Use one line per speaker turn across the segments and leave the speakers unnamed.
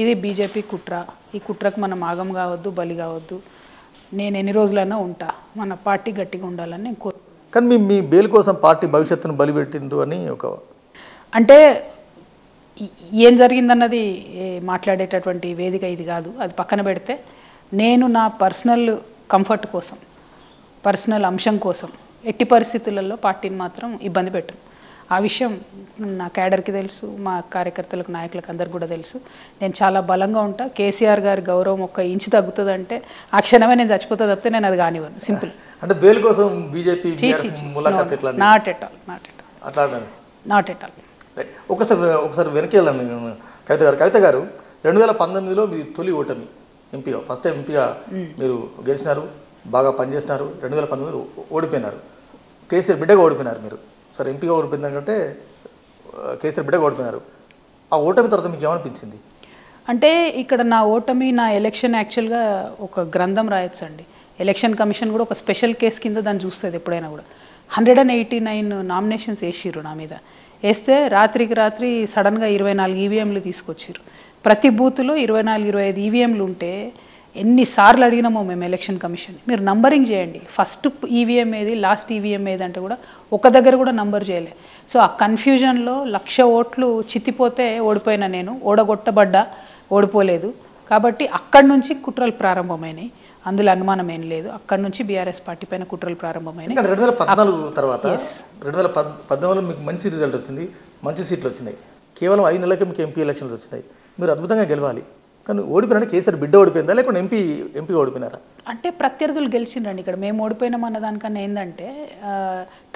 ఇది బీజేపీ కుట్ర. ఈ కుట్రకు మనం ఆగం కావద్దు, బలి కావద్దు. నేను ఎన్ని రోజులైనా ఉంటా, మన పార్టీ గట్టిగా ఉండాలని నేను కోరుకుంటున్నాను.
కానీ మీ బెయిల్ కోసం పార్టీ భవిష్యత్తును బలిపెట్టిండ్రు అని ఒక
అంటే ఏం జరిగిందన్నది మాట్లాడేటటువంటి వేదిక ఇది కాదు. అది పక్కన పెడితే నేను నా పర్సనల్ కంఫర్ట్ కోసం, పర్సనల్ అంశం కోసం ఎట్టి పరిస్థితులలో పార్టీని మాత్రం ఇబ్బంది పెట్టను. ఆ విషయం నా క్యాడర్కి తెలుసు, మా కార్యకర్తలకు, నాయకులకు అందరికి కూడా తెలుసు. నేను చాలా బలంగా ఉంటా. కేసీఆర్ గారి గౌరవం ఒక్క ఇంచు తగ్గుతుందంటే ఆ క్షణమే నేను చచ్చిపోతా తప్పితే నేను అది కానివ్వను. సింపుల్.
అంటే బెయిల్ కోసం బీజేపీ
నాట్ ఎట్ ఆల్
ఒకసారి వెనక్కి వెళ్ళండి కవిత గారు 2019లో మీ తొలి ఓటమి ఎంపీగా, ఫస్ట్ టైం ఎంపీగా మీరు గెలిచినారు, బాగా పనిచేసినారు. 2019లో ఓడిపోయినారు, కేసీఆర్ బిడ్డగా ఓడిపోయినారు. మీరు సరే ఎంపీగా ఓడిపోయిందంటే కేసీఆర్ బిడ్డగా ఓడిపోయినారు. ఆ ఓటమి తర్వాత మీకు ఏమనిపించింది?
అంటే ఇక్కడ నా ఓటమి, నా ఎలక్షన్ యాక్చువల్గా ఒక గ్రంథం రాయొచ్చండి. ఎలక్షన్ కమిషన్ కూడా ఒక స్పెషల్ కేసు కింద దాన్ని చూస్తుంది ఎప్పుడైనా కూడా. 189 నామినేషన్స్ వేసిర్రు నా మీద. వేస్తే రాత్రికి రాత్రి సడన్గా 24 ఈవీఎంలు తీసుకొచ్చారు. ప్రతి బూత్లో 24-25 ఈవీఎంలు ఉంటే ఎన్నిసార్లు అడిగినామో మేము ఎలక్షన్ కమిషన్, మీరు నంబరింగ్ చేయండి, ఫస్ట్ ఈవీఎం ఏది, లాస్ట్ ఈవీఎం ఏది అంటే కూడా ఒక దగ్గర కూడా నంబర్ చేయలే. సో ఆ కన్ఫ్యూజన్లో 1,00,000 ఓట్లు చిత్తిపోతే ఓడిపోయినా, నేను ఓడగొట్టబడ్డా, ఓడిపోలేదు. కాబట్టి అక్కడి నుంచి కుట్రలు ప్రారంభమైనాయి, అందులో అనుమానం ఏం లేదు. అక్కడి నుంచి బీఆర్ఎస్ పార్టీ పైన కుట్రలు ప్రారంభమైనాయి.
2014 తర్వాత 2014లో మీకు మంచి రిజల్ట్ వచ్చింది, మంచి సీట్లు వచ్చినాయి. కేవలం 5 నెలలకే మీకు ఎంపీ ఎలక్షన్స్ వచ్చినాయి. మీరు అద్భుతంగా గెలవాలి. కానీ ఓడిపోయినా కేసీఆర్ బిడ్డ ఓడిపోయిందా, లేకుంటే ఎంపీ ఓడిపోయినారా?
అంటే ప్రత్యర్థులు గెలిచిండ్రండి. ఇక్కడ మేము ఓడిపోయినాం అన్న దానికన్నా ఏంటంటే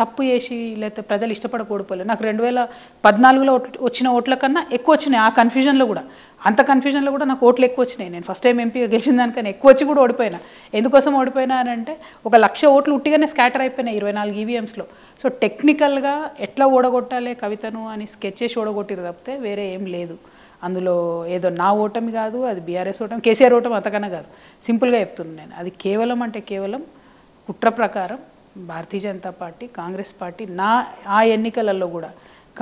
తప్పు చేసి లేకపోతే ప్రజలు ఇష్టపడక ఓడిపోలేదు. నాకు 2014లో వచ్చిన ఓట్ల కన్నా ఎక్కువ వచ్చినాయి. ఆ కన్ఫ్యూజన్లో కూడా, అంత కన్ఫ్యూజన్లో కూడా నాకు ఓట్లు ఎక్కువ వచ్చినాయి. నేను ఫస్ట్ టైం ఎంపీగా గెలిచిన దానికన్నా ఎక్కువ వచ్చి కూడా ఓడిపోయినా. ఎందుకోసం ఓడిపోయినా అని అంటే 1,00,000 ఓట్లు ఉట్టిగానే స్కాటర్ అయిపోయినాయి 24 ఈవీఎంస్లో. సో టెక్నికల్గా ఎట్లా ఓడగొట్టాలి కవితను అని స్కెచ్ చేసి ఓడగొట్టిరు తప్పితే వేరే ఏం లేదు అందులో. ఏదో నా ఓటమి కాదు, అది బీఆర్ఎస్ ఓటమి, కేసీఆర్ ఓటమి అంతకన్నా కాదు. సింపుల్గా చెప్తున్నాను నేను. అది కేవలం అంటే కేవలం కుట్ర ప్రకారం భారతీయ జనతా పార్టీ, కాంగ్రెస్ పార్టీ ఆ ఎన్నికలలో కూడా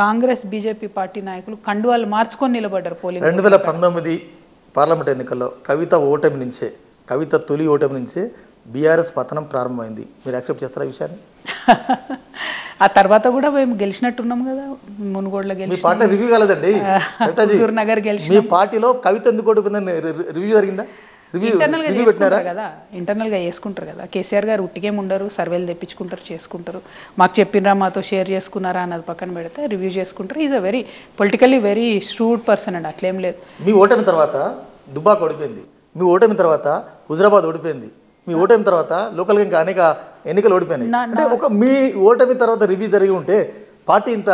కాంగ్రెస్ బీజేపీ పార్టీ నాయకులు కండువాలు మార్చుకొని నిలబడ్డారు పోలింగ్.
2019 పార్లమెంట్ ఎన్నికల్లో కవిత తొలి ఓటమి నుంచే బీఆర్ఎస్ పతనం ప్రారంభమైంది. మీరు యాక్సెప్ట్ చేస్తారా ఈ విషయాన్ని?
ఆ తర్వాత కూడా మేము గెలిచినట్టున్నాం కదా, మునుగోడులో
మీ పార్టీ రివ్యూ కాలేదండి,
నగర్ గెలిచి.
మీ పార్టీలో కవిత ఎందుకు ఓడిపోయిందని రివ్యూ జరిగిందా?
ఇంటర్నల్గా చేసుకుంటారు కదా, ఇంటర్నల్గా వేసుకుంటారు కదా. కేసీఆర్ గారు ఉట్టికేం ఉండరు, సర్వేలు తెప్పించుకుంటారు, చేసుకుంటారు. మాకు చెప్పినరా, మాతో షేర్ చేసుకున్నారా అన్నది పక్కన పెడితే రివ్యూ చేసుకుంటారు. Is a very politically very shrewd person అండి, అట్లేం లేదు.
మీ ఓటమి తర్వాత దుబ్బాక ఓడిపోయింది, మీ ఓటమి తర్వాత హుజరాబాద్ ఓడిపోయింది, మీ ఓటమి తర్వాత లోకల్గా ఇంకా అనేక ఎన్నికలు ఓడిపోయినాయి. అంటే ఒక మీ ఓటమి తర్వాత రివ్యూ జరిగి ఉంటే పార్టీ ఇంత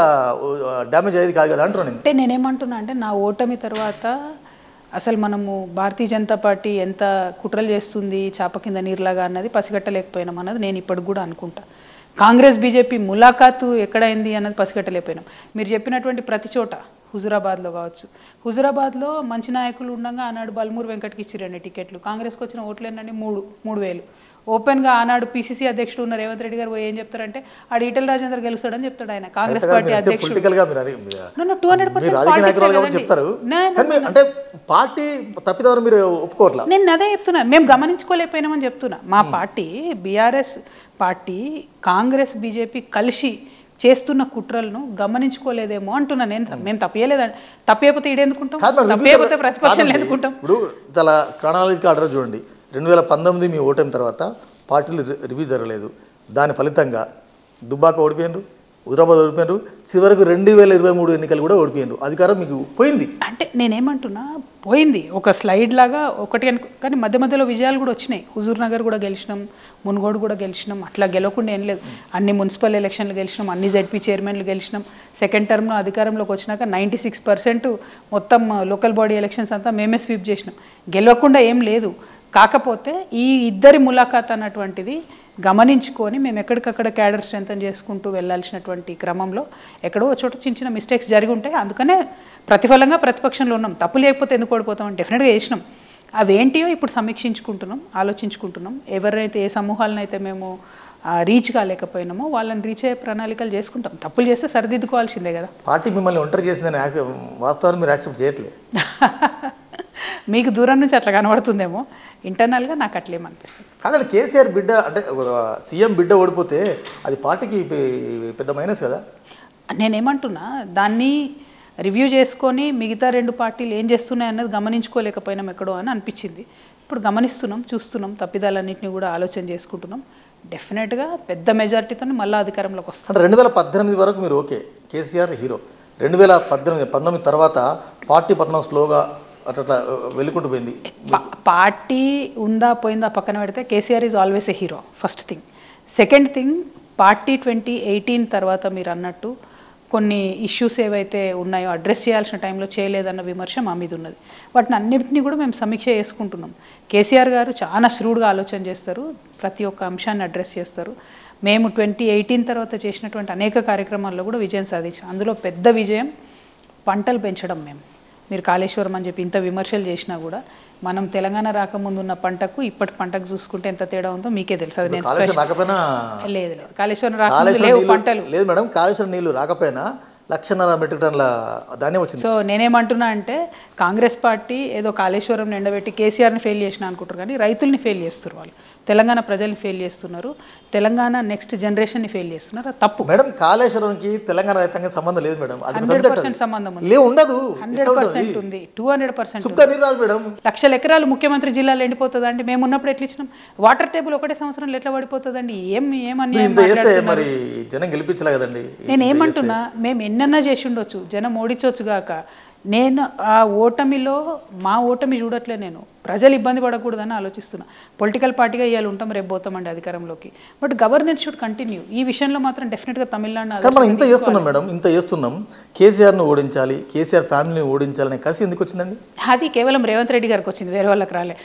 డ్యామేజ్ అయ్యేది కాదు కదా అంటున్నాను.
అంటే నేనేమంటున్నా అంటే నా ఓటమి తర్వాత అసలు మనము భారతీయ జనతా పార్టీ ఎంత కుట్రలు చేస్తుంది చాప కింద నీరులాగా అన్నది పసిగట్టలేకపోయినాం అన్నది నేను ఇప్పటికి కూడా అనుకుంటా. కాంగ్రెస్ బీజేపీ ములాఖాతు ఎక్కడైంది అన్నది పసిగట్టలేకపోయినాం. మీరు చెప్పినటువంటి ప్రతి చోట, హుజురాబాద్లో కావచ్చు, హుజురాబాద్లో మంచి నాయకులు ఉండగా ఆనాడు బల్మూరు వెంకట్కి ఇచ్చిరండి టికెట్లు. కాంగ్రెస్కి వచ్చిన ఓట్లు ఏంటంటే 3,000. ఓపెన్గా ఆనాడు పీసీసీ అధ్యక్షుడు ఉన్న రేవంత్ రెడ్డి గారు ఏం చెప్తారంటే ఆడు ఈటెల రాజేందర్ గెలుస్తాడని చెప్తాడు. ఆయన కాంగ్రెస్ పార్టీ అధ్యక్షుడు.
200% చెప్తారు అంటే పార్టీ తప్పిదవరు మీరు ఒప్పుకోవట్లా.
నేను అదే చెప్తున్నా, మేము గమనించుకోలేకపోయినామని చెప్తున్నా. మా party BRS party Congress BJP కలిసి చేస్తున్న కుట్రలను గమనించుకోలేదేమో అంటున్నా నేను. మేము తప్పేయలేదండి, తప్పేపోతే ఈడెందుకుంటాం, తప్పేపోతే ప్రతిపక్షాలు ఎందుకుంటాం.
ఇప్పుడు చాలా క్రానాలజికల్ ఆర్డర్ చూడండి. 2019 మీ ఓటమి తర్వాత పార్టీలు రివ్యూ జరగలేదు. దాని ఫలితంగా దుబ్బాక ఓడిపోయినారు, హుజరాబాద్ ఓడిపోయినారు, చివరకు 2023 ఎన్నికలు కూడా ఓడిపోయినారు. అధికారం మీకు పోయింది.
అంటే నేనేమంటున్నా, పోయింది ఒక స్లైడ్ లాగా ఒకటి కానీ మధ్య మధ్యలో విజయాలు కూడా వచ్చినాయి. హుజూర్ నగర్ కూడా గెలిచినాం, మునుగోడు కూడా గెలిచినాం. అట్లా గెలవకుండా ఏం లేదు. అన్ని మున్సిపల్ ఎలక్షన్లు గెలిచినాం, అన్ని జెడ్పీ చైర్మన్లు గెలిచినాం. సెకండ్ టర్మ్లో అధికారంలోకి వచ్చినాక 96% మొత్తం లోకల్ బాడీ ఎలక్షన్స్ అంతా మేమే స్వీప్ చేసినాం. గెలవకుండా ఏం లేదు. కాకపోతే ఈ ఇద్దరి ములాఖాత్ అన్నటువంటిది గమనించుకొని మేము ఎక్కడికక్కడ క్యాడర్ స్ట్రెంథన్ చేసుకుంటూ వెళ్ళాల్సినటువంటి క్రమంలో ఎక్కడో చోట చిన్న చిన్న మిస్టేక్స్ జరిగి ఉంటాయి. అందుకనే ప్రతిఫలంగా ప్రతిపక్షంలో ఉన్నాం. తప్పు లేకపోతే ఎందుకు ఓడిపోతామని డెఫినెట్గా చేసినాం. అవేంటియో ఇప్పుడు సమీక్షించుకుంటున్నాం, ఆలోచించుకుంటున్నాం. ఎవరైతే ఏ సమూహాలను అయితే మేము రీచ్ కాలేకపోయినామో వాళ్ళని రీచ్ అయ్యే ప్రణాళికలు చేసుకుంటాం. తప్పులు చేస్తే సరిదిద్దుకోవాల్సిందే కదా.
పార్టీ మిమ్మల్ని ఒంటరి చేసిందని వాస్తవాన్ని మీరు యాక్సెప్ట్ చేయట్లేదు.
మీకు దూరం నుంచి అట్లా కనబడుతుందేమో, ఇంటర్నల్గా నాకు అట్లేమనిపిస్తుంది.
కాదండి, కేసీఆర్ బిడ్డ అంటే సీఎం బిడ్డ ఓడిపోతే అది పార్టీకి పెద్ద మైనస్ కదా.
నేనేమంటున్నా, దాన్ని రివ్యూ చేసుకొని మిగతా 2 పార్టీలు ఏం చేస్తున్నాయి అన్నది గమనించుకోలేకపోయినాం ఎక్కడో అని అనిపించింది. ఇప్పుడు గమనిస్తున్నాం, చూస్తున్నాం, తప్పిదాలన్నింటినీ కూడా ఆలోచన చేసుకుంటున్నాం. డెఫినెట్గా పెద్ద మెజారిటీతో మళ్ళీ అధికారంలోకి వస్తాం.
అంటే 2018 వరకు మీరు ఓకే, కేసీఆర్ హీరో. 2019 తర్వాత పార్టీ పతనం స్లోగా అట్లా వెళ్ళుకుంటూ పోయింది.
పార్టీ ఉందా పోయిందా పక్కన పెడితే KCR is always a hero, first thing. Second thing, party 2018 తర్వాత మీరు అన్నట్టు కొన్ని ఇష్యూస్ ఏవైతే ఉన్నాయో అడ్రస్ చేయాల్సిన టైంలో చేయలేదన్న విమర్శ మా మీద ఉన్నది. వాటిని అన్నింటినీ కూడా మేము సమీక్ష చేసుకుంటున్నాం. కేసీఆర్ గారు చాలా శ్రూడ్గా ఆలోచన చేస్తారు, ప్రతి ఒక్క అంశాన్ని అడ్రస్ చేస్తారు. మేము 2018 తర్వాత చేసినటువంటి అనేక కార్యక్రమాల్లో కూడా విజయం సాధించాం. అందులో పెద్ద విజయం పంటలు పెంచడం. మీరు కాళేశ్వరం అని చెప్పి ఇంత విమర్శలు చేసినా కూడా మనం తెలంగాణ రాకముందు ఉన్న పంటకు ఇప్పటి పంటకు చూసుకుంటే ఎంత తేడా ఉందో మీకే తెలుసు. అది నేను లేదు కాళేశ్వరం రాకముందు లేవు పంటలు.
లేదు మేడం, కాళేశ్వరం నీళ్లు రాకపోయినా 1.5 మెట్రిక్ టన్నుల ధాన్యం వచ్చింది.
సో నేనేమంటున్నా అంటే, కాంగ్రెస్ పార్టీ ఏదో కాళేశ్వరం ఎండబెట్టి కేసీఆర్ని ఫెయిల్ చేసిన అనుకుంటారు, కానీ రైతుల్ని ఫెయిల్ చేస్తారు, వాళ్ళు తెలంగాణ ప్రజల్ని ఫెయిల్ చేస్తున్నారు, తెలంగాణ నెక్స్ట్ జనరేషన్ని ఫెయిల్ చేస్తున్నారు. అది తప్పు
మేడం. కాళేశ్వరంకి తెలంగాణ రైతాంగం సంబంధం లేదు మేడం.
100% సంబంధం ఉంది.
ఉండదు,
100% ఉంది, 200%
మేడం.
1,00,000 ఎకరాలు ముఖ్యమంత్రి జిల్లాలో ఎండిపోతుందండి. మేము ఉన్నప్పుడు ఎట్లా ఇచ్చినాం? వాటర్ టేబుల్ ఒకటే సంవత్సరంలో ఎట్లా పడిపోతుందండి?
మరి జనం గెలిపించలే కదండి.
నేను ఏమంటున్నా, మేము ఎన్నన్నా చేసి ఉండొచ్చు, జనం ఓడించవచ్చు గాక. నేను ఆ ఓటమిలో మా ఓటమి చూడట్లే, నేను ప్రజలు ఇబ్బంది పడకూడదని ఆలోచిస్తున్నా. పొలిటికల్ పార్టీగా ఇవాళ ఉంటాం, రేపు పోతామండి అధికారంలోకి, బట్ గవర్నెన్స్ షుడ్ కంటిన్యూ. ఈ విషయంలో మాత్రం డెఫినెట్గా తమిళనాడు
మనం ఇంత చేస్తున్నాం మేడం, ఇంత చేస్తున్నాం. కేసీఆర్ను ఓడించాలి, కేసీఆర్ ఫ్యామిలీని ఓడించాలనే కసి ఎందుకు వచ్చిందండి?
అది కేవలం రేవంత్ రెడ్డి గారికి వచ్చింది, వేరే వాళ్ళకి రాలే.